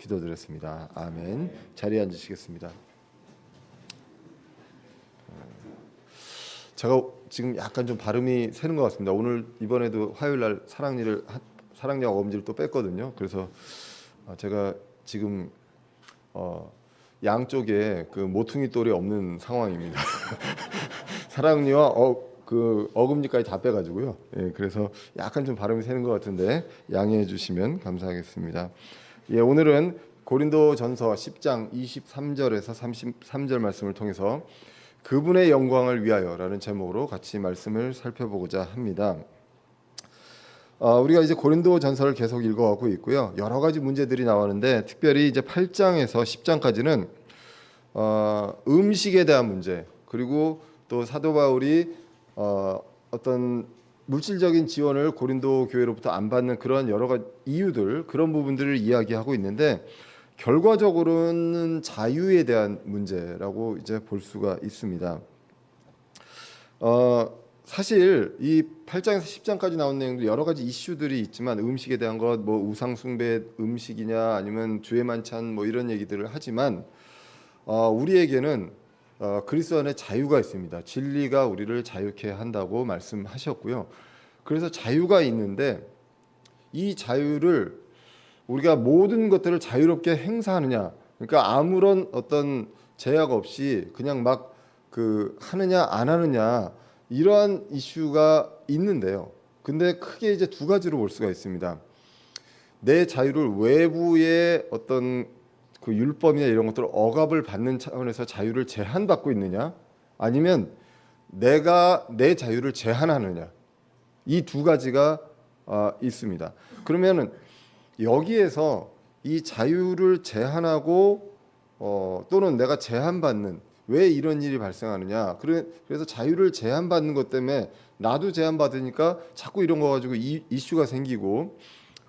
기도드렸습니다. 아멘. 자리에 앉으시겠습니다. 제가 지금 약간 좀 발음이 새는 것 같습니다. 오늘 이번에도 화요일 날 사랑니와 어금니를 또 뺐거든요. 그래서 제가 지금 양쪽에 그 모퉁이 돌이 없는 상황입니다. 사랑니와 어금니까지 다 빼가지고요. 예, 그래서 약간 좀 발음이 새는 것 같은데 양해해 주시면 감사하겠습니다. 예, 오늘은 고린도전서 10장 23절에서 33절 말씀을 통해서 그분의 영광을 위하여라는 제목으로 같이 말씀을 살펴보고자 합니다. 우리가 이제 고린도전서를 계속 읽어가고 있고요. 여러 가지 문제들이 나오는데 특별히 이제 8장에서 10장까지는 음식에 대한 문제, 그리고 또 사도 바울이 어떤 물질적인 지원을 고린도 교회로부터 안 받는 그런 여러 가지 이유들, 그런 부분들을 이야기하고 있는데 결과적으로는 자유에 대한 문제라고 이제 볼 수가 있습니다. 사실 이 8장에서 10장까지 나온 내용들 여러 가지 이슈들이 있지만 음식에 대한 것, 뭐 우상 숭배 음식이냐 아니면 주의 만찬 뭐 이런 얘기들을 하지만 우리에게는 그리스도 안에 자유가 있습니다. 진리가 우리를 자유케 한다고 말씀하셨고요. 그래서 자유가 있는데 이 자유를 우리가 모든 것들을 자유롭게 행사하느냐, 그러니까 아무런 어떤 제약 없이 그냥 막 하느냐 안 하느냐, 이러한 이슈가 있는데요. 근데 크게 이제 두 가지로 볼 수가 있습니다. 내 자유를 외부의 어떤 그 율법이나 이런 것들을 억압을 받는 차원에서 자유를 제한받고 있느냐, 아니면 내가 내 자유를 제한하느냐, 이 두 가지가 있습니다. 그러면은 여기에서 이 자유를 제한하고 또는 내가 제한받는, 왜 이런 일이 발생하느냐, 그래서 자유를 제한받는 것 때문에 나도 제한받으니까 자꾸 이런 거 가지고 이슈가 생기고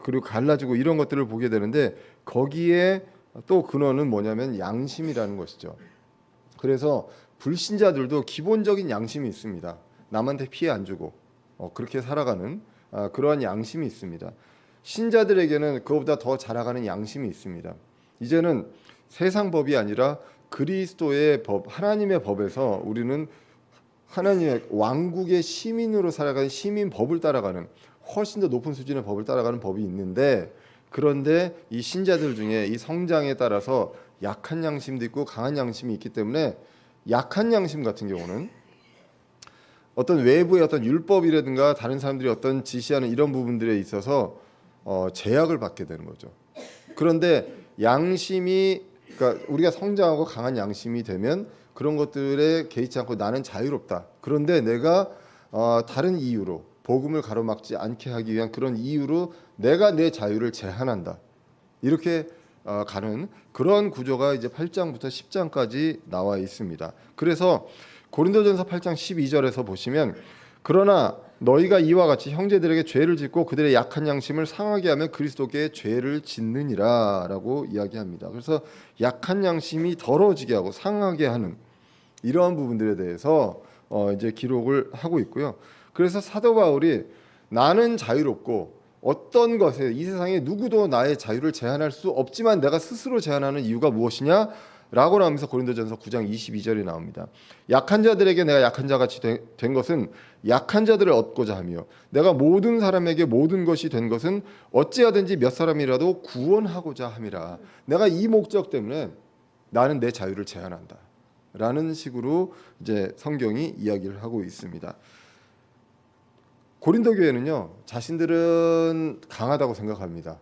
그리고 갈라지고 이런 것들을 보게 되는데, 거기에 또 근원은 뭐냐면 양심이라는 것이죠. 그래서 불신자들도 기본적인 양심이 있습니다. 남한테 피해 안 주고 그렇게 살아가는 그러한 양심이 있습니다. 신자들에게는 그것보다 더 자라가는 양심이 있습니다. 이제는 세상 법이 아니라 그리스도의 법, 하나님의 법에서 우리는 하나님의 왕국의 시민으로 살아가는 시민 법을 따라가는, 훨씬 더 높은 수준의 법을 따라가는 법이 있는데, 그런데 이 신자들 중에 이 성장에 따라서 약한 양심도 있고 강한 양심이 있기 때문에, 약한 양심 같은 경우는 어떤 외부의 어떤 율법이라든가 다른 사람들이 어떤 지시하는 이런 부분들에 있어서 제약을 받게 되는 거죠. 그런데 양심이, 그러니까 우리가 성장하고 강한 양심이 되면 그런 것들에 개의치 않고 나는 자유롭다. 그런데 내가 다른 이유로, 복음을 가로막지 않게 하기 위한 그런 이유로 내가 내 자유를 제한한다. 이렇게 가는 그런 구조가 이제 8장부터 10장까지 나와 있습니다. 그래서 고린도전서 8장 12절에서 보시면, 그러나 너희가 이와 같이 형제들에게 죄를 짓고 그들의 약한 양심을 상하게 하면 그리스도께 죄를 짓느니라 라고 이야기합니다. 그래서 약한 양심이 더러워지게 하고 상하게 하는 이러한 부분들에 대해서 이제 기록을 하고 있고요. 그래서 사도 바울이 나는 자유롭고 어떤 것에, 이 세상에 누구도 나의 자유를 제한할 수 없지만 내가 스스로 제한하는 이유가 무엇이냐 라고 나오면서 고린도전서 9장 22절이 나옵니다. 약한 자들에게 내가 약한 자같이 된 것은 약한 자들을 얻고자 하며, 내가 모든 사람에게 모든 것이 된 것은 어찌하든지 몇 사람이라도 구원하고자 함이라. 내가 이 목적 때문에 나는 내 자유를 제한한다 라는 식으로 이제 성경이 이야기를 하고 있습니다. 고린도 교회는요, 자신들은 강하다고 생각합니다.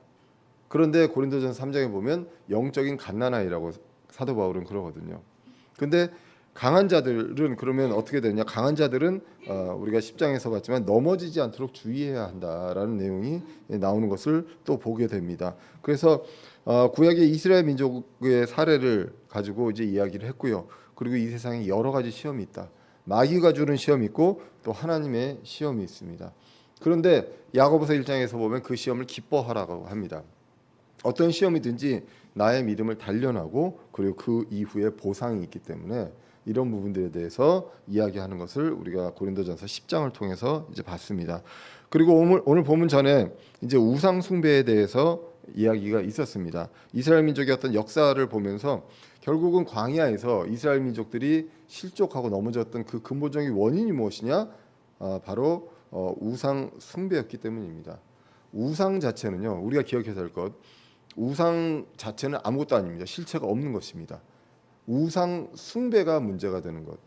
그런데 고린도전서 3장에 보면 영적인 갓난아이라고 사도 바울은 그러거든요. 근데 강한 자들은 그러면 어떻게 되냐? 강한 자들은 우리가 10장에서 봤지만 넘어지지 않도록 주의해야 한다라는 내용이 나오는 것을 또 보게 됩니다. 그래서 구약의 이스라엘 민족의 사례를 가지고 이제 이야기를 했고요. 그리고 이 세상에 여러 가지 시험이 있다. 마귀가 주는 시험이 있고 또 하나님의 시험이 있습니다. 그런데 야고보서 1장에서 보면 그 시험을 기뻐하라고 합니다. 어떤 시험이든지 나의 믿음을 단련하고 그리고 그 이후에 보상이 있기 때문에 이런 부분들에 대해서 이야기하는 것을 우리가 고린도전서 10장을 통해서 이제 봤습니다. 그리고 오늘 본문 전에 이제 우상 숭배에 대해서 이야기가 있었습니다. 이스라엘 민족의 어떤 역사를 보면서 결국은 광야에서 이스라엘 민족들이 실족하고 넘어졌던 그 근본적인 원인이 무엇이냐? 바로 우상 숭배였기 때문입니다. 우상 자체는요, 우리가 기억해야 될 것, 우상 자체는 아무것도 아닙니다. 실체가 없는 것입니다. 우상 숭배가 문제가 되는 것.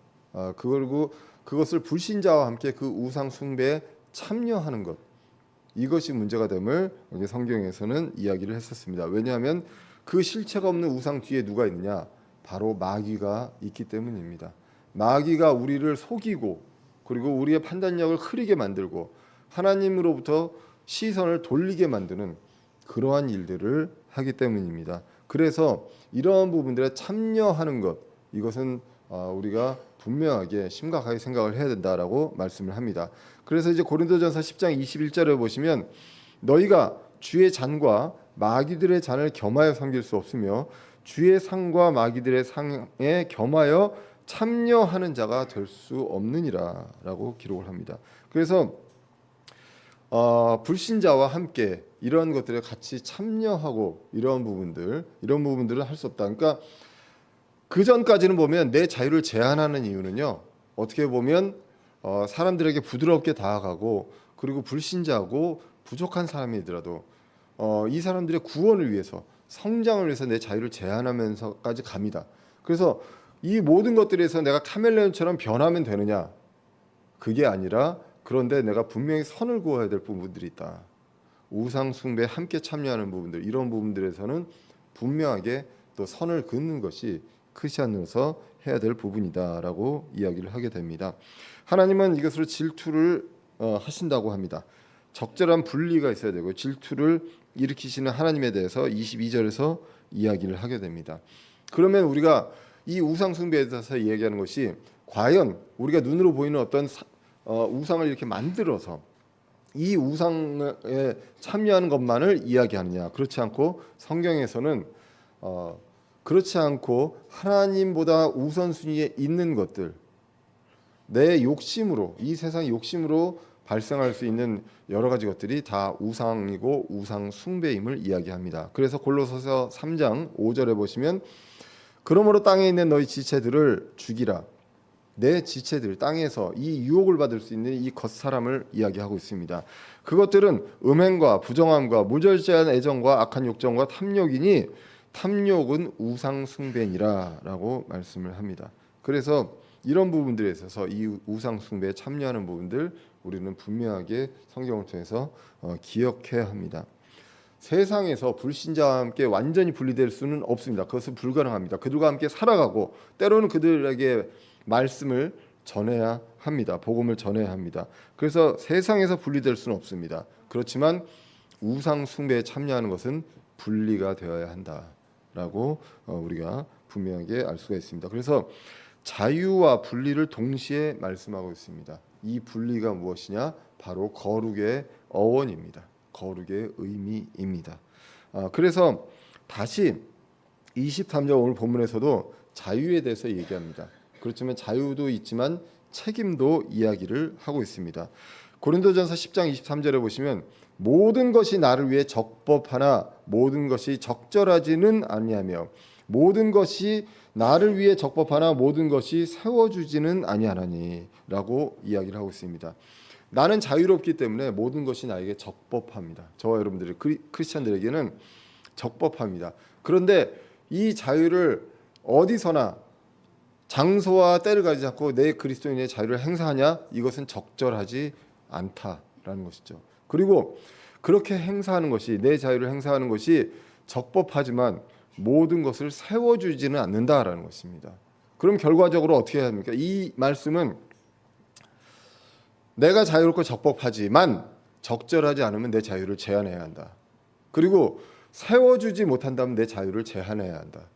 그리고 그것을 불신자와 함께 그 우상 숭배에 참여하는 것. 이것이 문제가 됨을 성경에서는 이야기를 했었습니다. 왜냐하면 그 실체가 없는 우상 뒤에 누가 있느냐? 바로 마귀가 있기 때문입니다. 마귀가 우리를 속이고 그리고 우리의 판단력을 흐리게 만들고 하나님으로부터 시선을 돌리게 만드는 그러한 일들을 하기 때문입니다. 그래서 이러한 부분들에 참여하는 것, 이것은 우리가 분명하게 심각하게 생각을 해야 된다라고 말씀을 합니다. 그래서 이제 고린도전서 10장 21절에 보시면 너희가 주의 잔과 마귀들의 잔을 겸하여 섬길 수 없으며 주의 상과 마귀들의 상에 겸하여 참여하는 자가 될 수 없느니라라고 기록을 합니다. 그래서 불신자와 함께 이런 것들에 같이 참여하고 이런 부분들은 할 수 없다. 그러니까 그 전까지는 보면 내 자유를 제한하는 이유는요, 어떻게 보면 사람들에게 부드럽게 다가가고 그리고 불신자하고 부족한 사람이더라도 이 사람들의 구원을 위해서, 성장을 위해서 내 자유를 제한하면서까지 갑니다. 그래서 이 모든 것들에서 내가 카멜레온처럼 변하면 되느냐? 그게 아니라, 그런데 내가 분명히 선을 그어야 될 부분들이 있다. 우상 숭배에 함께 참여하는 부분들, 이런 부분들에서는 분명하게 또 선을 긋는 것이 크리스천으로서 해야 될 부분이다라고 이야기를 하게 됩니다. 하나님은 이것으로 질투를 하신다고 합니다. 적절한 분리가 있어야 되고 질투를 일으키시는 하나님에 대해서 22절에서 이야기를 하게 됩니다. 그러면 우리가 이 우상 숭배에 대해서 이야기하는 것이 과연 우리가 눈으로 보이는 어떤 우상을 이렇게 만들어서 이 우상에 참여하는 것만을 이야기하느냐? 그렇지 않고 성경에서는 그렇지 않고 하나님보다 우선순위에 있는 것들, 내 욕심으로, 이 세상의 욕심으로 발생할 수 있는 여러 가지 것들이 다 우상이고 우상 숭배임을 이야기합니다. 그래서 골로새서 3장 5절에 보시면 그러므로 땅에 있는 너희 지체들을 죽이라. 내 지체들, 땅에서 이 유혹을 받을 수 있는 이 겉사람을 이야기하고 있습니다. 그것들은 음행과 부정함과 무절제한 애정과 악한 욕정과 탐욕이니 탐욕은 우상 숭배니라라고 말씀을 합니다. 그래서 이런 부분들에 있어서 이 우상 숭배에 참여하는 부분들 우리는 분명하게 성경을 통해서 기억해야 합니다. 세상에서 불신자와 함께 완전히 분리될 수는 없습니다. 그것은 불가능합니다. 그들과 함께 살아가고 때로는 그들에게 말씀을 전해야 합니다. 복음을 전해야 합니다. 그래서 세상에서 분리될 수는 없습니다. 그렇지만 우상 숭배에 참여하는 것은 분리가 되어야 한다라고 우리가 분명하게 알 수가 있습니다. 그래서 자유와 분리를 동시에 말씀하고 있습니다. 이 분리가 무엇이냐? 바로 거룩의 어원입니다. 거룩의 의미입니다. 그래서 다시 23절 오늘 본문에서도 자유에 대해서 얘기합니다. 그렇지만 자유도 있지만 책임도 이야기를 하고 있습니다. 고린도전서 10장 23절에 보시면 모든 것이 나를 위해 적법하나 모든 것이 적절하지는 아니하며 모든 것이 나를 위해 적법하나 모든 것이 세워주지는 아니하나니라고 이야기를 하고 있습니다. 나는 자유롭기 때문에 모든 것이 나에게 적법합니다. 저와 여러분들 크리스천들에게는 적법합니다. 그런데 이 자유를 어디서나 장소와 때를 가리지 않고 내 그리스도인의 자유를 행사하냐? 이것은 적절하지 않다라는 것이죠. 그리고 그렇게 행사하는 것이, 내 자유를 행사하는 것이 적법하지만 모든 것을 세워주지는 않는다라는 것입니다. 그럼 결과적으로 어떻게 해야 합니까? 이 말씀은 내가 자유롭고 적법하지만 적절하지 않으면 내 자유를 제한해야 한다. 그리고 세워주지 못한다면 내 자유를 제한해야 한다.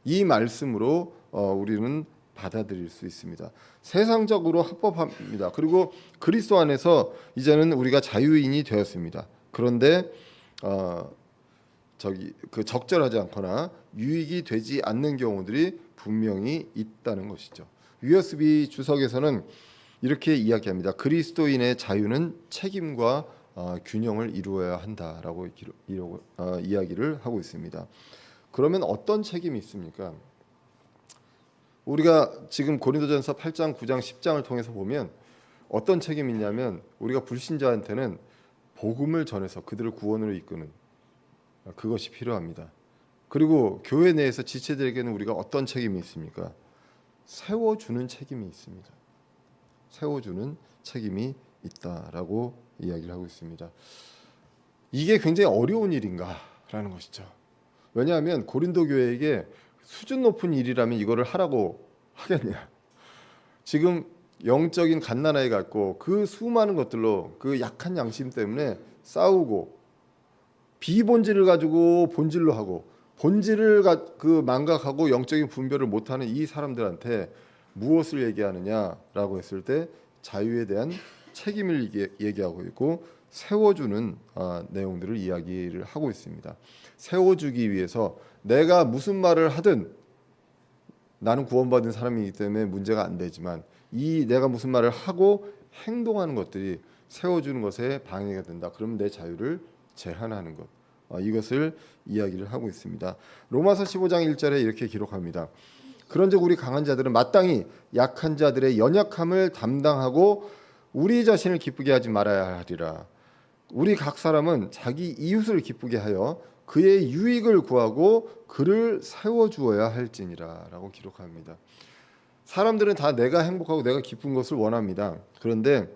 이 말씀으로 우리는 받아들일 수 있습니다. 세상적으로 합법합니다. 그리고 그리스도 안에서 이제는 우리가 자유인이 되었습니다. 그런데 그 적절하지 않거나 유익이 되지 않는 경우들이 분명히 있다는 것이죠. USB 주석에서는 이렇게 이야기합니다. 그리스도인의 자유는 책임과 균형을 이루어야 한다라고 이야기를 하고 있습니다. 그러면 어떤 책임이 있습니까? 우리가 지금 고린도전서 8장, 9장, 10장을 통해서 보면 어떤 책임이 있냐면 우리가 불신자한테는 복음을 전해서 그들을 구원으로 이끄는 그것이 필요합니다. 그리고 교회 내에서 지체들에게는 우리가 어떤 책임이 있습니까? 세워주는 책임이 있습니다. 세워주는 책임이 있다라고 이야기를 하고 있습니다. 이게 굉장히 어려운 일인가라는 것이죠. 왜냐하면 고린도 교회에게 수준 높은 일이라면 이거를 하라고 하겠냐. 지금 영적인 갓난아이 같고 그 수많은 것들로 그 약한 양심 때문에 싸우고 비본질을 가지고 본질로 하고 본질을 그 망각하고 영적인 분별을 못하는 이 사람들한테 무엇을 얘기하느냐라고 했을 때 자유에 대한 책임을 얘기하고 있고 세워주는 내용들을 이야기를 하고 있습니다. 세워주기 위해서 내가 무슨 말을 하든 나는 구원받은 사람이기 때문에 문제가 안 되지만 이 내가 무슨 말을 하고 행동하는 것들이 세워주는 것에 방해가 된다. 그러면 내 자유를 제한하는 것. 이것을 이야기를 하고 있습니다. 로마서 15장 1절에 이렇게 기록합니다. 그런즉 우리 강한 자들은 마땅히 약한 자들의 연약함을 담당하고 우리 자신을 기쁘게 하지 말아야 하리라. 우리 각 사람은 자기 이웃을 기쁘게 하여 그의 유익을 구하고 그를 세워주어야 할지니라 라고 기록합니다. 사람들은 다 내가 행복하고 내가 기쁜 것을 원합니다. 그런데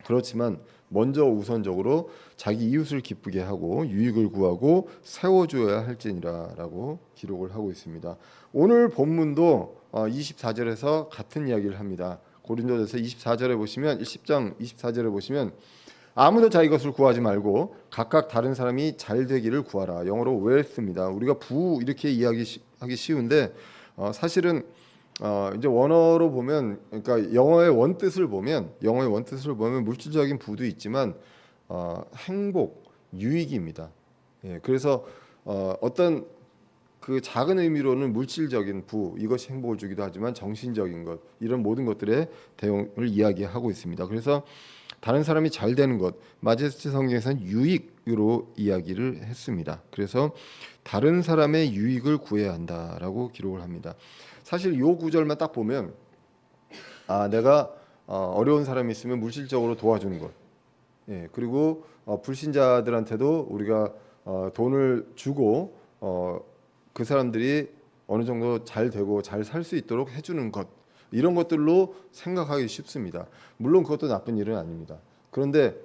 그렇지만 먼저 우선적으로 자기 이웃을 기쁘게 하고 유익을 구하고 세워주어야 할지니라 라고 기록을 하고 있습니다. 오늘 본문도 24절에서 같은 이야기를 합니다. 고린도전서 24절에 보시면 10장 24절에 보시면 아무도 자기 것을 구하지 말고 각각 다른 사람이 잘 되기를 구하라. 영어로 웰스입니다. 우리가 부 이렇게 이야기하기 쉬운데 사실은 이제 원어로 보면 그러니까 영어의 원뜻을 보면 물질적인 부도 있지만 행복, 유익입니다. 예, 그래서 어떤 그 작은 의미로는 물질적인 부 이것이 행복을 주기도 하지만 정신적인 것 이런 모든 것들의 대용을 이야기하고 있습니다. 그래서 다른 사람이 잘 되는 것 마제스티 성경에서는 유익으로 이야기를 했습니다. 그래서 다른 사람의 유익을 구해야 한다라고 기록을 합니다. 사실 이 구절만 딱 보면 내가 어려운 사람이 있으면 물질적으로 도와주는 것 예, 그리고 불신자들한테도 우리가 돈을 주고 그 사람들이 어느 정도 잘 되고 잘 살 수 있도록 해주는 것 이런 것들로 생각하기 쉽습니다. 물론 그것도 나쁜 일은 아닙니다. 그런데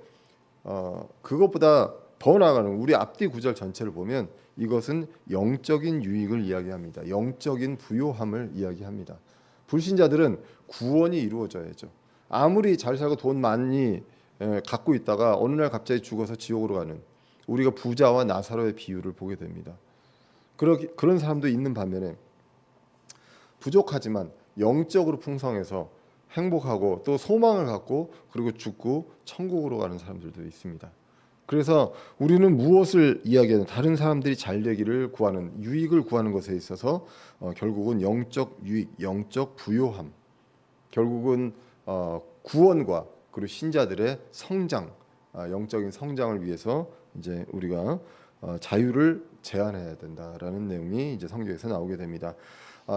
그것보다 더 나아가는 우리 앞뒤 구절 전체를 보면 이것은 영적인 유익을 이야기합니다. 영적인 부요함을 이야기합니다. 불신자들은 구원이 이루어져야죠. 아무리 잘 살고 돈 많이 갖고 있다가 어느 날 갑자기 죽어서 지옥으로 가는 우리가 부자와 나사로의 비유를 보게 됩니다. 그런 사람도 있는 반면에 부족하지만 영적으로 풍성해서 행복하고 또 소망을 갖고 그리고 죽고 천국으로 가는 사람들도 있습니다. 그래서 우리는 무엇을 이야기하는 다른 사람들이 잘 되기를 구하는 유익을 구하는 것에 있어서 결국은 영적 유익, 영적 부요함, 결국은 구원과 그리고 신자들의 성장, 영적인 성장을 위해서 이제 우리가 자유를 제한해야 된다라는 내용이 이제 성경에서 나오게 됩니다.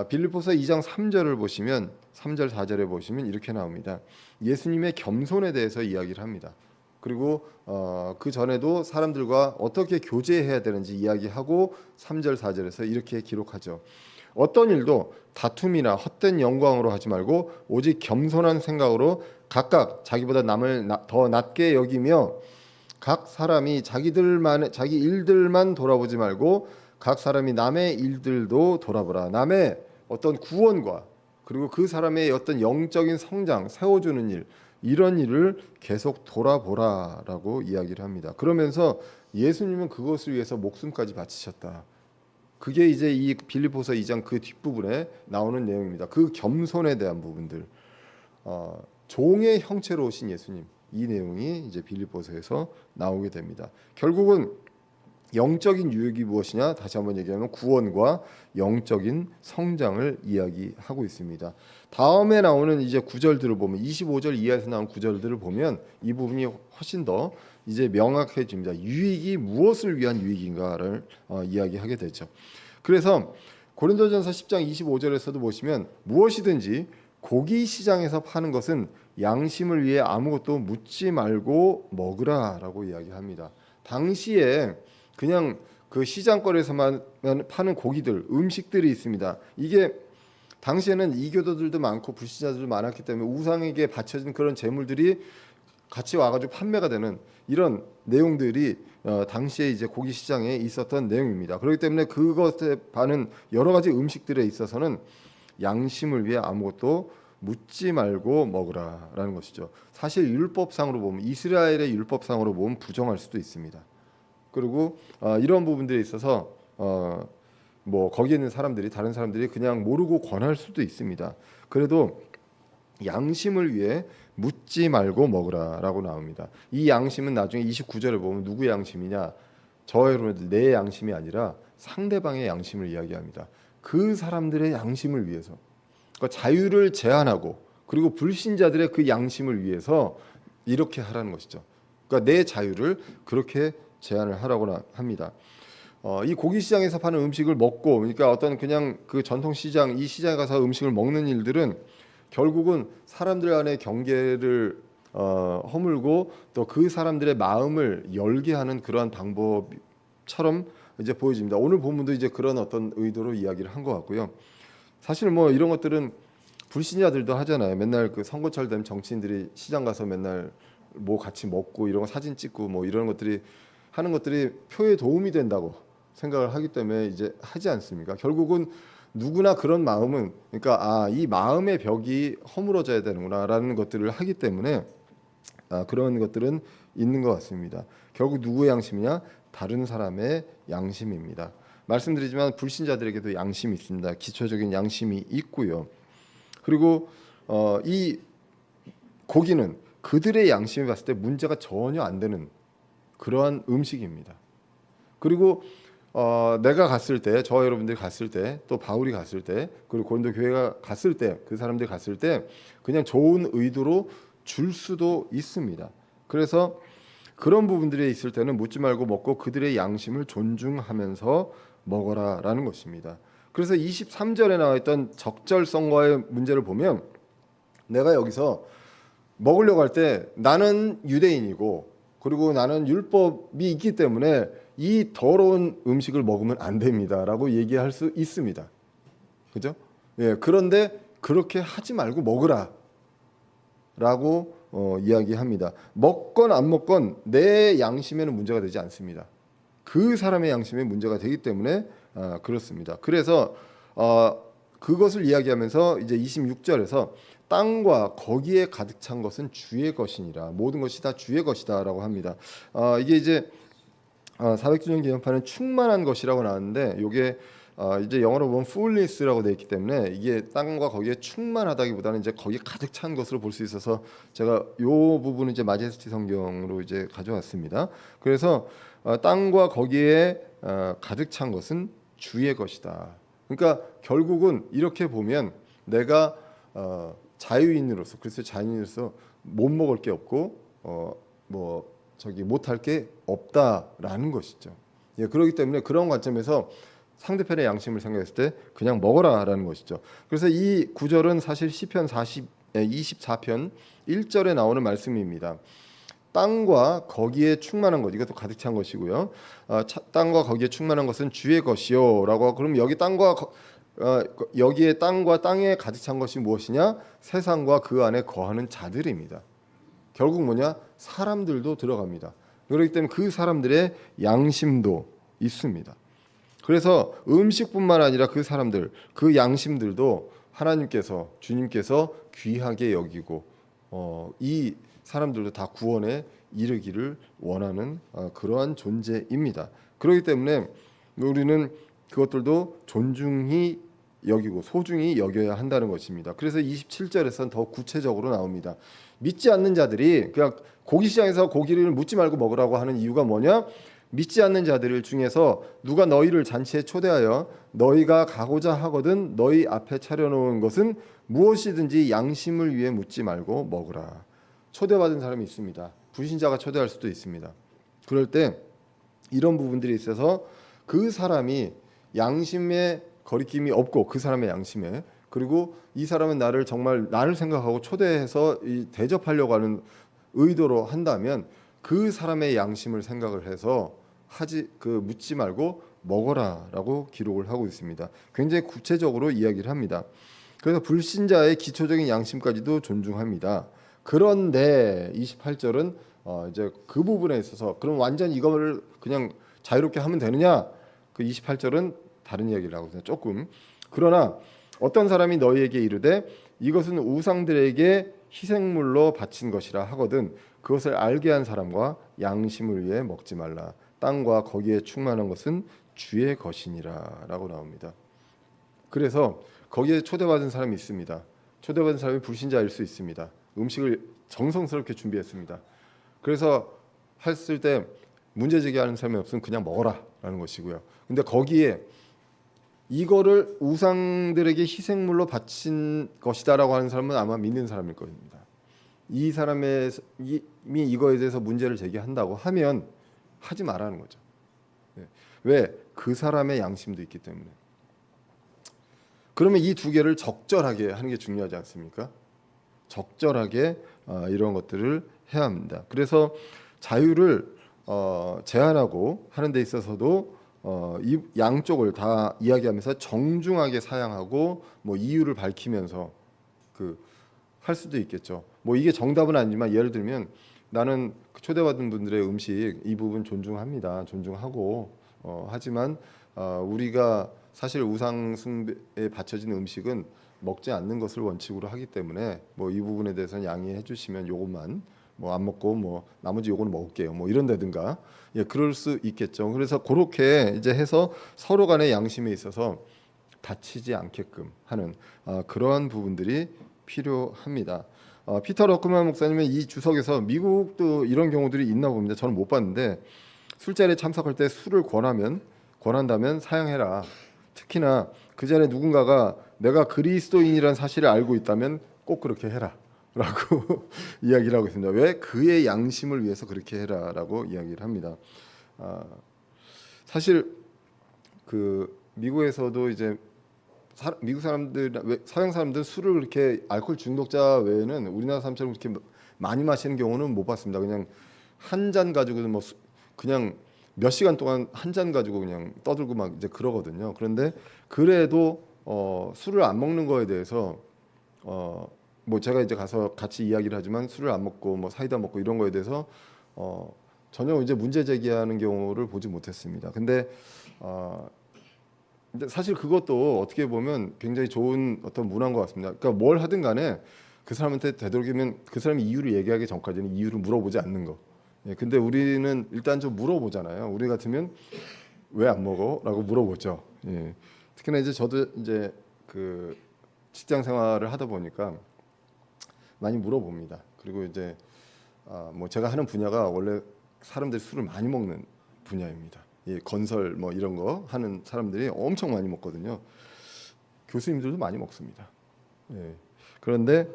빌립보서 2장 3절을 보시면 3절 4절에 보시면 이렇게 나옵니다. 예수님의 겸손에 대해서 이야기를 합니다. 그리고 그 전에도 사람들과 어떻게 교제해야 되는지 이야기하고 3절 4절에서 이렇게 기록하죠. 어떤 일도 다툼이나 헛된 영광으로 하지 말고 오직 겸손한 생각으로 각각 자기보다 남을 더 낮게 여기며 각 사람이 자기 일들만 돌아보지 말고 각 사람이 남의 일들도 돌아보라. 남의 어떤 구원과 그리고 그 사람의 어떤 영적인 성장, 세워주는 일 이런 일을 계속 돌아보라라고 이야기를 합니다. 그러면서 예수님은 그것을 위해서 목숨까지 바치셨다. 그게 이제 이 빌립보서 2장 그 뒷부분에 나오는 내용입니다. 그 겸손에 대한 부분들, 종의 형체로 오신 예수님 이 내용이 이제 빌립보서에서 나오게 됩니다. 결국은 영적인 유익이 무엇이냐? 다시 한번 얘기하면 구원과 영적인 성장을 이야기하고 있습니다. 다음에 나오는 이제 구절들을 보면 25절 이하에서 나온 구절들을 보면 이 부분이 훨씬 더 이제 명확해집니다. 유익이 무엇을 위한 유익인가를 이야기하게 되죠. 그래서 고린도전서 10장 25절에서도 보시면 무엇이든지 고기 시장에서 파는 것은 양심을 위해 아무것도 묻지 말고 먹으라라고 이야기합니다. 당시에 그냥 그 시장거리에서만 파는 고기들, 음식들이 있습니다. 이게 당시에는 이교도들도 많고 불신자들도 많았기 때문에 우상에게 바쳐진 그런 제물들이 같이 와가지고 판매가 되는 이런 내용들이 당시에 이제 고기 시장에 있었던 내용입니다. 그렇기 때문에 그것에 파는 여러 가지 음식들에 있어서는 양심을 위해 아무것도 묻지 말고 먹으라라는 것이죠. 사실 율법상으로 보면 이스라엘의 율법상으로 보면 부정할 수도 있습니다. 그리고 이런 부분들에 있어서 뭐 거기에 있는 사람들이 다른 사람들이 그냥 모르고 권할 수도 있습니다. 그래도 양심을 위해 묻지 말고 먹으라라고 나옵니다. 이 양심은 나중에 29절에 보면 누구의 양심이냐? 저와 여러분들 내 양심이 아니라 상대방의 양심을 이야기합니다. 그 사람들의 양심을 위해서, 그러니까 자유를 제한하고 그리고 불신자들의 그 양심을 위해서 이렇게 하라는 것이죠. 그러니까 내 자유를 그렇게 제한을 하라고 합니다. 이 고기 시장에서 파는 음식을 먹고, 그러니까 어떤 그냥 그 전통 시장, 이 시장에 가서 음식을 먹는 일들은 결국은 사람들 간의 경계를 허물고 또 그 사람들의 마음을 열게 하는 그러한 방법처럼 이제 보여집니다. 오늘 본문도 이제 그런 어떤 의도로 이야기를 한 것 같고요. 사실 뭐 이런 것들은 불신자들도 하잖아요. 맨날 그 선거철 되면 정치인들이 시장 가서 맨날 뭐 같이 먹고 이런 거 사진 찍고 뭐 이런 것들이 하는 것들이 표에 도움이 된다고 생각을 하기 때문에 이제 하지 않습니까? 결국은 누구나 그런 마음은, 그러니까 이 마음의 벽이 허물어져야 되는구나라는 것들을 하기 때문에 그런 것들은 있는 것 같습니다. 결국 누구의 양심이냐? 다른 사람의 양심입니다. 말씀드리지만 불신자들에게도 양심이 있습니다. 기초적인 양심이 있고요. 그리고 이 고기는 그들의 양심이 봤을 때 문제가 전혀 안 되는 그러한 음식입니다. 그리고 내가 갔을 때, 저와 여러분들이 갔을 때, 또 바울이 갔을 때, 그리고 고린도 교회가 갔을 때, 그 사람들이 갔을 때 그냥 좋은 의도로 줄 수도 있습니다. 그래서 그런 부분들이 있을 때는 묻지 말고 먹고 그들의 양심을 존중하면서 먹어라라는 것입니다. 그래서 23절에 나와 있던 적절성과의 문제를 보면 내가 여기서 먹으려고 할 때 나는 유대인이고 그리고 나는 율법이 있기 때문에 이 더러운 음식을 먹으면 안 됩니다라고 얘기할 수 있습니다. 그죠? 예, 그런데 그렇게 하지 말고 먹으라라고 이야기합니다. 먹건 안 먹건 내 양심에는 문제가 되지 않습니다. 그 사람의 양심에 문제가 되기 때문에 그렇습니다. 그래서 그것을 이야기하면서 이제 26절에서 땅과 거기에 가득 찬 것은 주의 것이니라. 모든 것이 다 주의 것이다라고 합니다. 이게 이제 400주년 기념판은 충만한 것이라고 나왔는데 이게 이제 영어로 보면 fullness라고 되어 있기 때문에 이게 땅과 거기에 충만하다기보다는 이제 거기에 가득 찬 것으로 볼 수 있어서 제가 이 부분은 이제 마제스티 성경으로 이제 가져왔습니다. 그래서 땅과 거기에 가득 찬 것은 주의 것이다. 그러니까 결국은 이렇게 보면 내가 자유인으로서, 그래서 자유인으로서 못 먹을 게 없고 못할 게 없다라는 것이죠. 예, 그렇기 때문에 그런 관점에서 상대편의 양심을 생각했을 때 그냥 먹어라라는 것이죠. 그래서 이 구절은 사실 시편 24편 1절에 나오는 말씀입니다. 땅과 거기에 충만한 것, 이것도 가득 찬 것이고요. 땅과 거기에 충만한 것은 주의 것이요라고. 그럼 여기 여기에 땅과 땅에 가득 찬 것이 무엇이냐? 세상과 그 안에 거하는 자들입니다. 결국 뭐냐? 사람들도 들어갑니다. 그렇기 때문에 그 사람들의 양심도 있습니다. 그래서 음식뿐만 아니라 그 사람들, 그 양심들도 하나님께서, 주님께서 귀하게 여기고 이 사람들도 다 구원에 이르기를 원하는 그러한 존재입니다. 그렇기 때문에 우리는 그것들도 존중히 여기고 소중히 여겨야 한다는 것입니다. 그래서 27절에서는 더 구체적으로 나옵니다. 믿지 않는 자들이 그냥 고기 시장에서 고기를 묻지 말고 먹으라고 하는 이유가 뭐냐? 믿지 않는 자들 중에서 누가 너희를 잔치에 초대하여 너희가 가고자 하거든 너희 앞에 차려놓은 것은 무엇이든지 양심을 위해 묻지 말고 먹으라. 초대받은 사람이 있습니다. 불신자가 초대할 수도 있습니다. 그럴 때 이런 부분들이 있어서 그 사람이 양심에 거리낌이 없고 그 사람의 양심에, 그리고 이 사람은 나를 정말 나를 생각하고 초대해서 대접하려고 하는 의도로 한다면 그 사람의 양심을 생각을 해서 묻지 말고 먹어라라고 기록을 하고 있습니다. 굉장히 구체적으로 이야기를 합니다. 그래서 불신자의 기초적인 양심까지도 존중합니다. 그런데 28절은 이제 그 부분에 있어서 그럼 완전히 이거를 그냥 자유롭게 하면 되느냐? 그 28절은 다른 이야기를 하고 있어요. 조금. 그러나 어떤 사람이 너희에게 이르되 이것은 우상들에게 희생물로 바친 것이라 하거든 그것을 알게 한 사람과 양심을 위해 먹지 말라. 땅과 거기에 충만한 것은 주의 것이니라 라고 나옵니다. 그래서 거기에 초대받은 사람이 있습니다. 초대받은 사람이 불신자일 수 있습니다. 음식을 정성스럽게 준비했습니다. 그래서 했을 때 문제 제기하는 사람이 없으면 그냥 먹어라 라는 것이고요. 근데 거기에 이거를 우상들에게 희생물로 바친 것이다라고 하는 사람은 아마 믿는 사람일 겁니다. 이 사람이 이거에 대해서 문제를 제기한다고 하면 하지 말라는 거죠. 왜? 그 사람의 양심도 있기 때문에. 그러면 이 두 개를 적절하게 하는 게 중요하지 않습니까? 적절하게 이런 것들을 해야 합니다. 그래서 자유를 제한하고 하는 데 있어서도 이 양쪽을 다 이야기하면서 정중하게 사양하고 뭐 이유를 밝히면서 할 수도 있겠죠. 뭐 이게 정답은 아니지만 예를 들면 나는 초대받은 분들의 음식 이 부분 존중합니다. 존중하고 하지만 우리가 사실 우상 숭배에 바쳐진 음식은 먹지 않는 것을 원칙으로 하기 때문에 뭐 이 부분에 대해서는 양해해 주시면 요것만 뭐 안 먹고 뭐 나머지 요거는 먹을게요. 뭐 이런다든가 그럴 수 있겠죠. 그래서 그렇게 이제 해서 서로 간의 양심에 있어서 다치지 않게끔 하는 그러한 부분들이 필요합니다. 피터 러크만 목사님은 이 주석에서 미국도 이런 경우들이 있나 봅니다. 저는 못 봤는데 술자리에 참석할 때 술을 권한다면 사양해라. 특히나 그 전에 누군가가 내가 그리스도인이라는 사실을 알고 있다면 꼭 그렇게 해라 라고 이야기를 하고 있습니다. 왜? 그의 양심을 위해서 그렇게 해라 라고 이야기를 합니다. 사실 미국에서도 이제 미국 사람들, 서양 사람들 술을 그렇게 알코올 중독자 외에는 우리나라 사람처럼 그렇게 많이 마시는 경우는 못 봤습니다. 그냥 한 잔 가지고도 뭐 그냥 몇 시간 동안 한 잔 가지고 그냥 떠들고 막 이제 그러거든요. 그런데 그래도 술을 안 먹는 거에 대해서 뭐 제가 이제 가서 같이 이야기를 하지만 술을 안 먹고 뭐 사이다 먹고 이런 거에 대해서 전혀 이제 문제 제기하는 경우를 보지 못했습니다. 근데 사실 그것도 어떻게 보면 굉장히 좋은 어떤 문화인 것 같습니다. 그러니까 뭘 하든 간에 그 사람한테 되도록이면 그 사람이 이유를 얘기하기 전까지는 이유를 물어보지 않는 거. 근데 우리는 일단 좀 물어보잖아요. 우리 같으면 왜 안 먹어? 라고 물어보죠. 특히나 이제 저도 이제 직장 생활을 하다 보니까 많이 물어봅니다. 그리고 이제 뭐 제가 하는 분야가 원래 사람들이 술을 많이 먹는 분야입니다. 건설 뭐 이런 거 하는 사람들이 엄청 많이 먹거든요. 교수님들도 많이 먹습니다. 그런데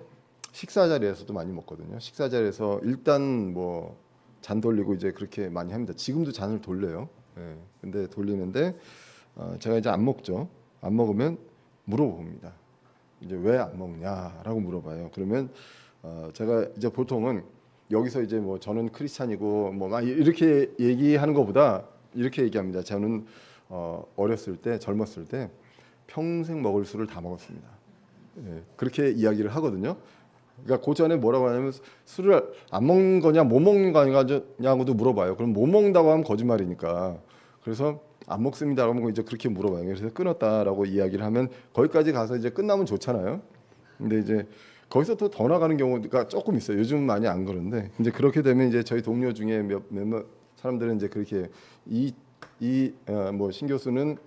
식사 자리에서도 많이 먹거든요. 식사 자리에서 일단 뭐 잔 돌리고 이제 그렇게 많이 합니다. 지금도 잔을 돌려요. 근데 돌리는데 제가 이제 안 먹죠. 안 먹으면 물어봅니다. 이제 왜 안 먹냐라고 물어봐요. 그러면 제가 이제 보통은 여기서 이제 뭐 저는 크리스찬이고 뭐 막 이렇게 얘기하는 것보다 이렇게 얘기합니다. 저는 어렸을 때 젊었을 때 평생 먹을 술을 다 먹었습니다. 그렇게 이야기를 하거든요. 그러니까 그 전에 뭐라고 하냐면 술을 안 먹는 거냐 못 먹는 거냐고도 물어봐요. 그럼 못 먹는다고 하면 거짓말이니까. 그래서 안 먹습니다. 그러면 이제 그렇게 물어봐요. 그래서 끊었다라고 이야기를 하면 거기까지 가서 이제 끝나면 좋잖아요. 근데 이제 거기서 또 더 나가는 경우가 조금 있어요. 요즘 많이 안 그런데 이제 그렇게 되면 이제 저희 동료 중에 몇몇 사람들은 이제 그렇게 뭐 신 교수는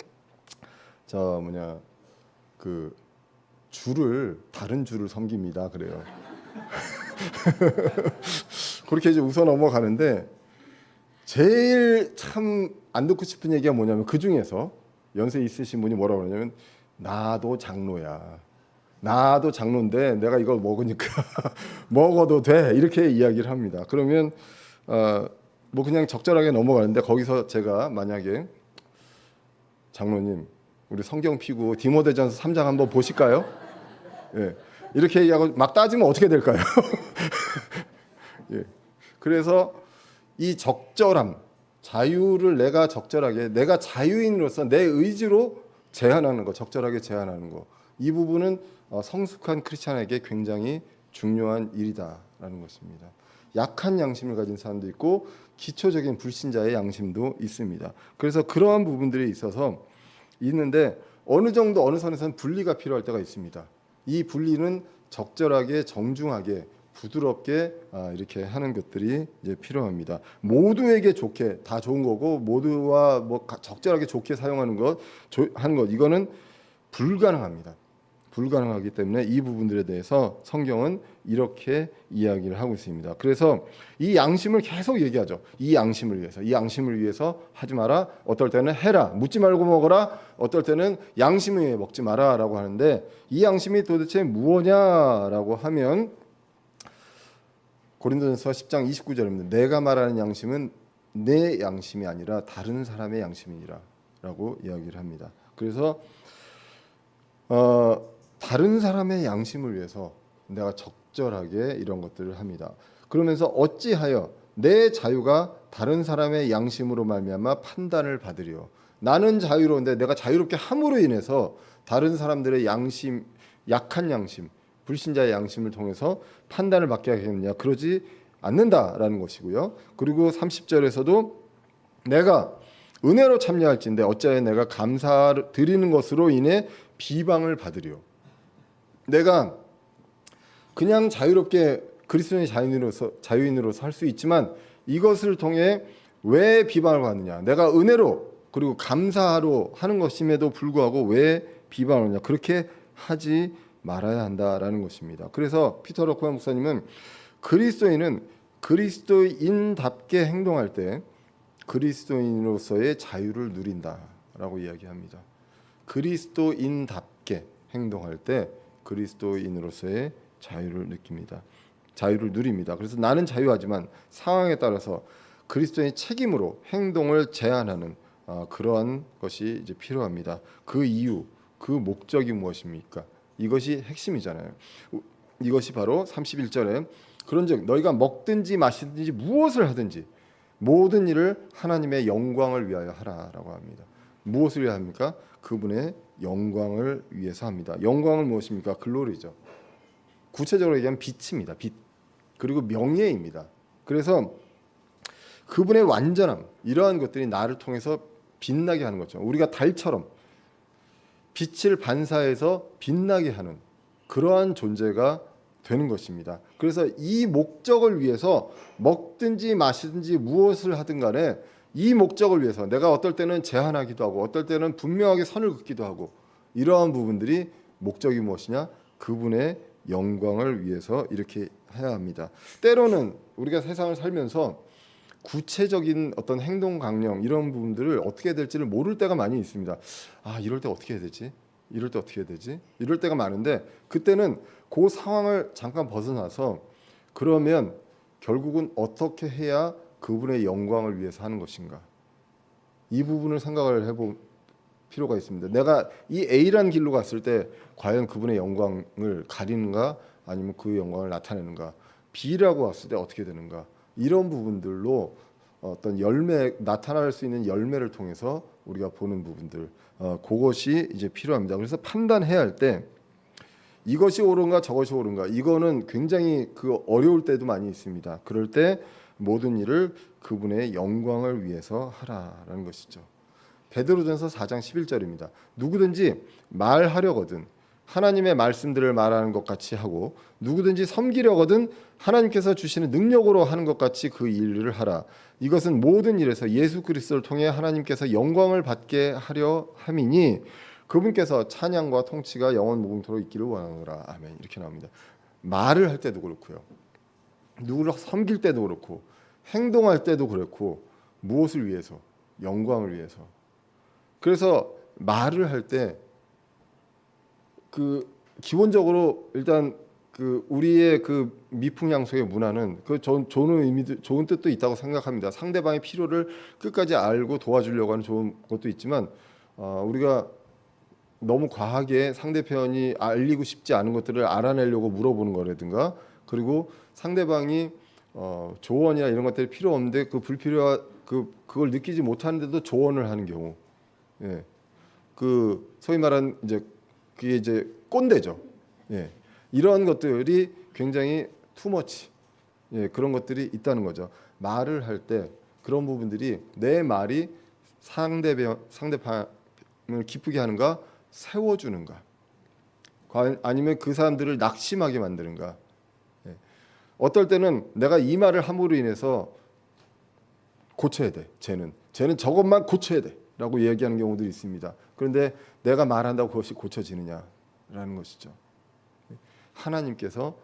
다른 주를 섬깁니다. 그래요. 그렇게 이제 웃어 넘어가는데 제일 참 안 듣고 싶은 얘기가 뭐냐면 그 중에서 연세 있으신 분이 뭐라고 그러냐면 나도 장로야. 나도 장로인데 내가 이걸 먹으니까 먹어도 돼 이렇게 이야기를 합니다. 그러면 뭐 그냥 적절하게 넘어가는데 거기서 제가 만약에 장로님 우리 성경 피고 디모데전서 3장 한번 보실까요? 예. 이렇게 얘기하고 막 따지면 어떻게 될까요? 예. 그래서 이 적절함, 자유를 내가 적절하게 내가 자유인으로서 내 의지로 제한하는 거, 적절하게 제한하는 거, 이 부분은 성숙한 크리스찬에게 굉장히 중요한 일이다라는 것입니다. 약한 양심을 가진 사람도 있고 기초적인 불신자의 양심도 있습니다. 그래서 그러한 부분들이 있어서 있는데 어느 정도 어느 선에서는 분리가 필요할 때가 있습니다. 이 분리는 적절하게 정중하게 부드럽게 이렇게 하는 것들이 이제 필요합니다. 모두에게 좋게 다 좋은 거고 모두와 뭐 적절하게 좋게 사용하는 것 하는 것 이거는 불가능합니다. 불가능하기 때문에 이 부분들에 대해서 성경은 이렇게 이야기를 하고 있습니다. 그래서 이 양심을 계속 얘기하죠. 이 양심을 위해서 하지 마라. 어떨 때는 해라. 묻지 말고 먹어라. 어떨 때는 양심을 위해 먹지 마라라고 하는데 이 양심이 도대체 무엇냐라고 하면 고린도전서 10장 29절입니다. 내가 말하는 양심은 내 양심이 아니라 다른 사람의 양심이니라라고 이야기를 합니다. 그래서 다른 사람의 양심을 위해서 내가 적절하게 이런 것들을 합니다. 그러면서 어찌하여 내 자유가 다른 사람의 양심으로 말미암아 판단을 받으리요. 나는 자유로운데 내가 자유롭게 함으로 인해서 다른 사람들의 양심, 약한 양심, 불신자의 양심을 통해서 판단을 받게 하겠느냐? 그러지 않는다라는 것이고요. 그리고 30절에서도 내가 은혜로 참여할진대 어찌하여 내가 감사를 드리는 것으로 인해 비방을 받으리요. 내가 그냥 자유롭게 그리스도인의 자유인으로서 할 수 있지만 이것을 통해 왜 비방을 받느냐? 내가 은혜로 그리고 감사로 하는 것임에도 불구하고 왜 비방을 하느냐? 그렇게 하지 말아야 한다라는 것입니다. 그래서 피터 러크만 목사님은 그리스도인은 그리스도인답게 행동할 때 그리스도인으로서의 자유를 누린다라고 이야기합니다. 그리스도인답게 행동할 때 그리스도인으로서의 자유를 느낍니다. 자유를 누립니다. 그래서 나는 자유하지만 상황에 따라서 그리스도의 책임으로 행동을 제한하는 그러한 것이 이제 필요합니다. 그 이유, 그 목적이 무엇입니까? 이것이 핵심이잖아요. 이것이 바로 31절에 그런즉 너희가 먹든지 마시든지 무엇을 하든지 모든 일을 하나님의 영광을 위하여 하라라고 합니다. 무엇을 위하여 합니까? 그분의 영광을 위해서 합니다. 영광은 무엇입니까? 글로리죠. 구체적으로 얘기하면 빛입니다. 빛. 그리고 명예입니다. 그래서 그분의 완전함 이러한 것들이 나를 통해서 빛나게 하는 거죠. 우리가 달처럼 빛을 반사해서 빛나게 하는 그러한 존재가 되는 것입니다. 그래서 이 목적을 위해서 먹든지 마시든지 무엇을 하든 간에 이 목적을 위해서 내가 어떨 때는 제한하기도 하고 어떨 때는 분명하게 선을 긋기도 하고 이러한 부분들이 목적이 무엇이냐? 그분의 영광을 위해서 이렇게 해야 합니다. 때로는 우리가 세상을 살면서 구체적인 어떤 행동 강령 이런 부분들을 어떻게 해야 될지를 모를 때가 많이 있습니다. 이럴 때 어떻게 해야 되지? 이럴 때 어떻게 해야 되지? 이럴 때가 많은데 그때는 그 상황을 잠깐 벗어나서 그러면 결국은 어떻게 해야 그분의 영광을 위해서 하는 것인가? 이 부분을 생각을 해볼 필요가 있습니다. 내가 이 A라는 길로 갔을 때 과연 그분의 영광을 가리는가 아니면 그 영광을 나타내는가? B라고 왔을 때 어떻게 되는가? 이런 부분들로 어떤 열매 나타날 수 있는 열매를 통해서 우리가 보는 부분들 그것이 이제 필요합니다. 그래서 판단해야 할 때 이것이 옳은가 저것이 옳은가 이거는 굉장히 그 어려울 때도 많이 있습니다. 그럴 때 모든 일을 그분의 영광을 위해서 하라라는 것이죠. 베드로전서 4장 11절입니다. 누구든지 말하려거든 하나님의 말씀들을 말하는 것 같이 하고 누구든지 섬기려거든 하나님께서 주시는 능력으로 하는 것 같이 그 일을 하라. 이것은 모든 일에서 예수 그리스도를 통해 하나님께서 영광을 받게 하려 함이니 그분께서 찬양과 통치가 영원 무궁토록 있기를 원하노라. 아멘. 이렇게 나옵니다. 말을 할 때도 그렇고요. 누구를 섬길 때도 그렇고 행동할 때도 그렇고 무엇을 위해서? 영광을 위해서. 그래서 말을 할 때 그 기본적으로 일단 그 우리의 그 미풍양속의 문화는 그 좋은 의미도 좋은 뜻도 있다고 생각합니다. 상대방의 필요를 끝까지 알고 도와주려고 하는 좋은 것도 있지만 우리가 너무 과하게 상대편이 알리고 싶지 않은 것들을 알아내려고 물어보는 거라든가, 그리고 상대방이 조언이나 이런 것들이 필요 없는데 그 불필요한 그걸 느끼지 못하는데도 조언을 하는 경우, 예, 그 소위 말하는 이제 그게 이제 꼰대죠. 예, 이런 것들이 굉장히 투머치, 예, 그런 것들이 있다는 거죠. 말을 할 때 그런 부분들이 내 말이 상대방을 기쁘게 하는가, 세워주는가, 아니면 그 사람들을 낙심하게 만드는가. 예. 어떨 때는 내가 이 말을 함으로 인해서 고쳐야 돼. 쟤는 저것만 고쳐야 돼라고 얘기하는 경우도 있습니다. 그런데 내가 말한다고 그것이 고쳐지느냐라는 것이죠. 하나님께서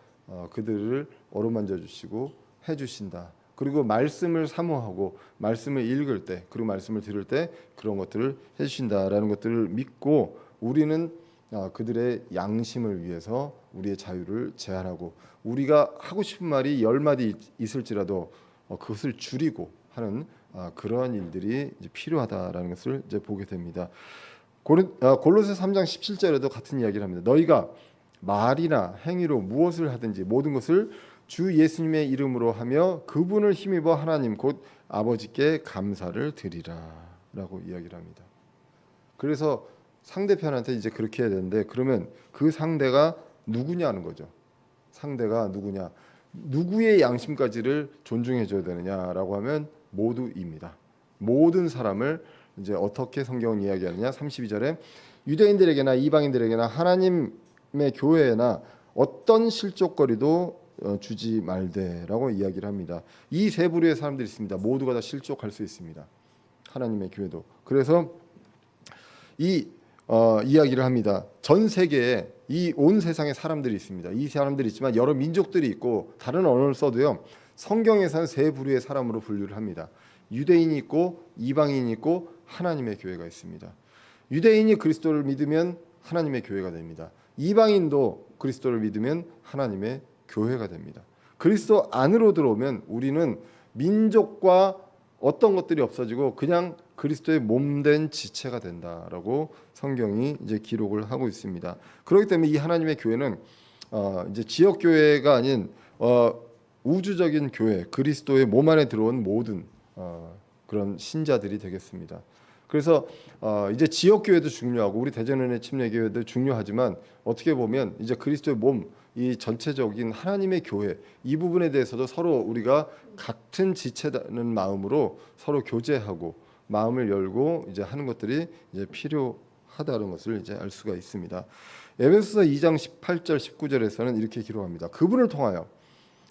그들을 어루만져 주시고 해주신다. 그리고 말씀을 사모하고 말씀을 읽을 때, 그리고 말씀을 들을 때 그런 것들을 해주신다라는 것들을 믿고 우리는 그들의 양심을 위해서 우리의 자유를 제한하고, 우리가 하고 싶은 말이 10마디 있을지라도 그것을 줄이고 하는 그러한 일들이 이제 필요하다라는 것을 이제 보게 됩니다. 골로새 3장 17절에도 같은 이야기를 합니다. 너희가 말이나 행위로 무엇을 하든지 모든 것을 주 예수님의 이름으로 하며 그분을 힘입어 하나님 곧 아버지께 감사를 드리라라고 이야기를 합니다. 그래서 상대편한테 이제 그렇게 해야 되는데, 그러면 그 상대가 누구냐는 거죠. 상대가 누구냐, 누구의 양심까지를 존중해 줘야 되느냐라고 하면 모두입니다. 모든 사람을 이제 어떻게 성경은 이야기하느냐, 32절에 유대인들에게나 이방인들에게나 하나님의 교회나 어떤 실족거리도 주지 말되라고 이야기를 합니다. 이 세 부류의 사람들이 있습니다. 모두가 다 실족할 수 있습니다. 하나님의 교회도. 그래서 이야기를 합니다. 전 세계에 이 온 세상에 사람들이 있습니다. 이 사람들이 있지만 여러 민족들이 있고 다른 언어를 써도요, 성경에서는 세 부류의 사람으로 분류를 합니다. 유대인이 있고 이방인이 있고 하나님의 교회가 있습니다. 유대인이 그리스도를 믿으면 하나님의 교회가 됩니다. 이방인도 그리스도를 믿으면 하나님의 교회가 됩니다. 그리스도 안으로 들어오면 우리는 민족과 어떤 것들이 없어지고 그냥 그리스도의 몸된 지체가 된다라고 성경이 이제 기록을 하고 있습니다. 그렇기 때문에 이 하나님의 교회는 이제 지역 교회가 아닌 우주적인 교회, 그리스도의 몸 안에 들어온 모든 그런 신자들이 되겠습니다. 그래서 이제 지역 교회도 중요하고 우리 대전은혜 침례교회도 중요하지만, 어떻게 보면 이제 그리스도의 몸, 이 전체적인 하나님의 교회, 이 부분에 대해서도 서로 우리가 같은 지체라는 마음으로 서로 교제하고 마음을 열고 이제 하는 것들이 이제 필요하다는 것을 이제 알 수가 있습니다. 에베소서 2장 18절 19절에서는 이렇게 기록합니다. 그분을 통하여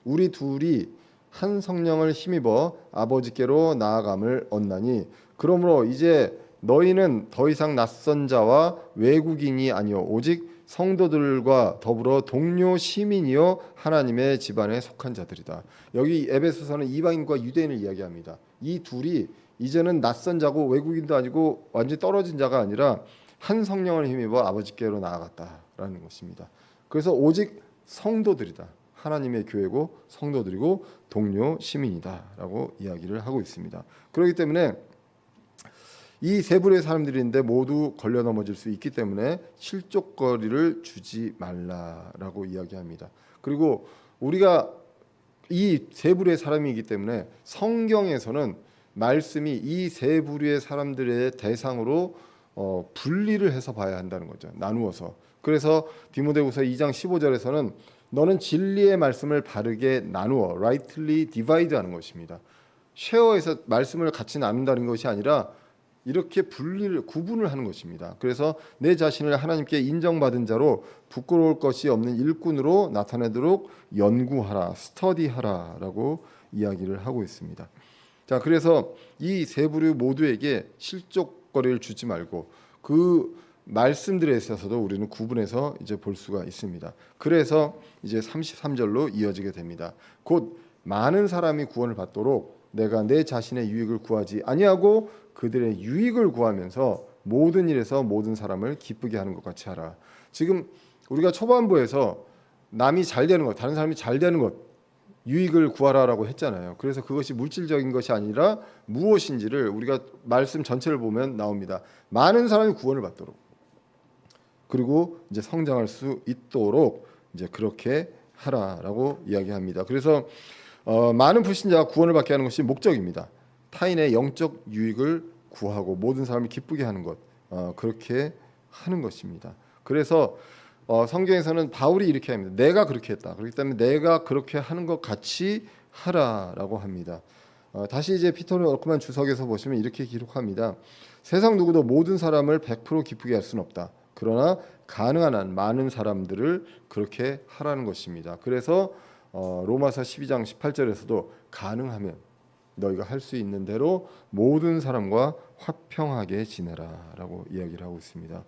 우리 둘이 한 성령을 힘입어 아버지께로 나아감을 얻나니 그러므로 이제 너희는 더 이상 낯선 자와 외국인이 아니요 오직 성도들과 더불어 동료 시민이요 하나님의 집안에 속한 자들이다. 여기 에베소서는 이방인과 유대인을 이야기합니다. 이 둘이 이제는 낯선 자고 외국인도 아니고 완전히 떨어진 자가 아니라 한 성령을 힘입어 아버지께로 나아갔다라는 것입니다. 그래서 오직 성도들이다. 하나님의 교회고 성도들이고 동료 시민이다라고 이야기를 하고 있습니다. 그렇기 때문에 이 세 부류의 사람들인데 모두 걸려 넘어질 수 있기 때문에 실족거리를 주지 말라라고 이야기합니다. 그리고 우리가 이 세 부류의 사람이기 때문에 성경에서는 말씀이 이 세 부류의 사람들의 대상으로 분리를 해서 봐야 한다는 거죠. 나누어서. 그래서 디모데후서 2장 15절에서는 너는 진리의 말씀을 바르게 나누어 rightly divide 하는 것입니다. 쉐어해서 말씀을 같이 나눈다는 것이 아니라 이렇게 구분을 하는 것입니다. 그래서 내 자신을 하나님께 인정받은 자로 부끄러울 것이 없는 일꾼으로 나타내도록 연구하라, 스터디하라라고 이야기를 하고 있습니다. 자, 그래서 이 세 부류 모두에게 실족거리를 주지 말고 그 말씀들에 있어서도 우리는 구분해서 이제 볼 수가 있습니다. 그래서 이제 33절로 이어지게 됩니다. 곧 많은 사람이 구원을 받도록 내가 내 자신의 유익을 구하지 아니하고 그들의 유익을 구하면서 모든 일에서 모든 사람을 기쁘게 하는 것 같이 하라. 지금 우리가 초반부에서 남이 잘 되는 것, 다른 사람이 잘 되는 것, 유익을 구하라라고 했잖아요. 그래서 그것이 물질적인 것이 아니라 무엇인지를 우리가 말씀 전체를 보면 나옵니다. 많은 사람이 구원을 받도록, 그리고 이제 성장할 수 있도록 이제 그렇게 하라라고 이야기합니다. 그래서 많은 불신자가 구원을 받게 하는 것이 목적입니다. 타인의 영적 유익을 구하고 모든 사람을 기쁘게 하는 것, 그렇게 하는 것입니다. 그래서 성경에서는 바울이 이렇게 합니다. 내가 그렇게 했다. 그렇기 때문에 내가 그렇게 하는 것 같이 하라라고 합니다. 다시 이제 피터 워크만 주석에서 보시면 이렇게 기록합니다. 세상 누구도 모든 사람을 100% 기쁘게 할 수는 없다. 그러나 가능한 한 많은 사람들을 그렇게 하라는 것입니다. 그래서 로마서 12장 18절에서도 가능하면 너희가 할 수 있는 대로 모든 사람과 화평하게 지내라라고 이야기를 하고 있습니다.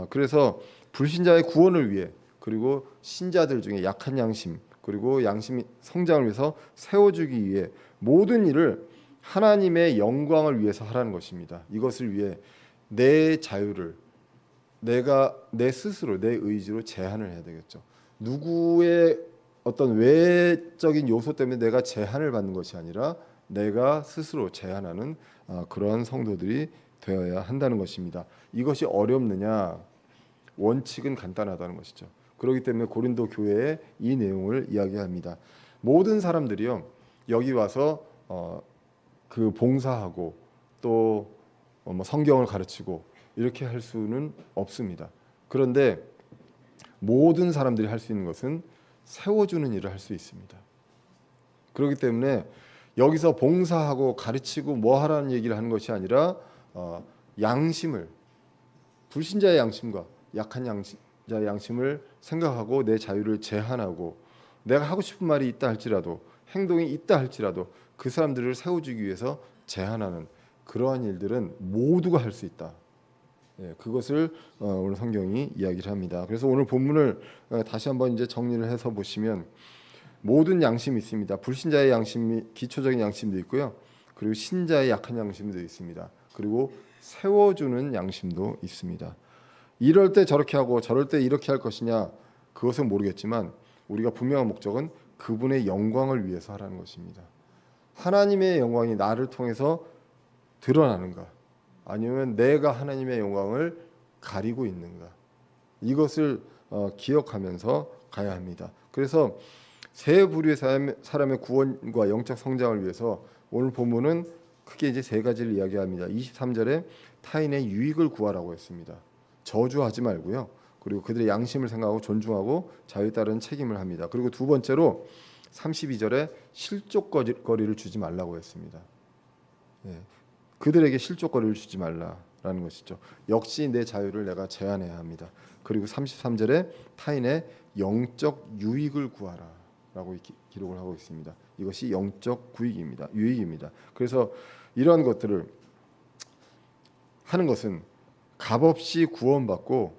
그래서 불신자의 구원을 위해, 그리고 신자들 중에 약한 양심, 그리고 양심 성장을 위해서 세워주기 위해 모든 일을 하나님의 영광을 위해서 하라는 것입니다. 이것을 위해 내 자유를 내가 내 스스로 내 의지로 제한을 해야 되겠죠. 누구의 어떤 외적인 요소 때문에 내가 제한을 받는 것이 아니라 내가 스스로 제한하는 그러한 성도들이 되어야 한다는 것입니다. 이것이 어렵느냐? 원칙은 간단하다는 것이죠. 그렇기 때문에 고린도 교회에 이 내용을 이야기합니다. 모든 사람들이요 여기 와서 그 봉사하고 또 뭐 성경을 가르치고 이렇게 할 수는 없습니다. 그런데 모든 사람들이 할 수 있는 것은 세워주는 일을 할 수 있습니다. 그렇기 때문에 여기서 봉사하고 가르치고 뭐 하라는 얘기를 하는 것이 아니라 양심을, 불신자의 양심과 약한 양자의 양심을 생각하고 내 자유를 제한하고 내가 하고 싶은 말이 있다 할지라도 행동이 있다 할지라도 그 사람들을 세워주기 위해서 제한하는 그러한 일들은 모두가 할 수 있다. 그것을 오늘 성경이 이야기를 합니다. 그래서 오늘 본문을 다시 한번 이제 정리를 해서 보시면 모든 양심이 있습니다. 불신자의 양심이 기초적인 양심도 있고요. 그리고 신자의 약한 양심도 있습니다. 그리고 세워주는 양심도 있습니다. 이럴 때 저렇게 하고 저럴 때 이렇게 할 것이냐 그것은 모르겠지만 우리가 분명한 목적은 그분의 영광을 위해서 하라는 것입니다. 하나님의 영광이 나를 통해서 드러나는가 아니면 내가 하나님의 영광을 가리고 있는가 이것을 기억하면서 가야 합니다. 그래서 세 부류의 사람의 구원과 영적 성장을 위해서 오늘 본문은 크게 이제 세 가지를 이야기합니다. 23절에 타인의 유익을 구하라고 했습니다. 저주하지 말고요. 그리고 그들의 양심을 생각하고 존중하고 자유에 따른 책임을 합니다. 그리고 두 번째로 32절에 실족거리를 주지 말라고 했습니다. 그들에게 실족거리를 주지 말라라는 것이죠. 역시 내 자유를 내가 제한해야 합니다. 그리고 33절에 타인의 영적 유익을 구하라라고 기록을 하고 있습니다. 이것이 영적 유익입니다. 그래서 이러한 것들을 하는 것은 값없이 구원받고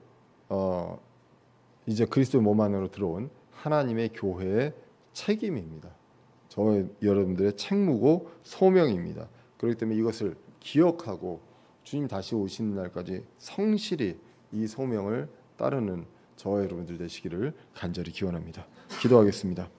이제 그리스도의 몸 안으로 들어온 하나님의 교회의 책임입니다. 여러분들의 책무고 소명입니다. 그렇기 때문에 이것을 기억하고 주님 다시 오시는 날까지 성실히 이 소명을 따르는 저와 여러분들 되시기를 간절히 기원합니다. 기도하겠습니다.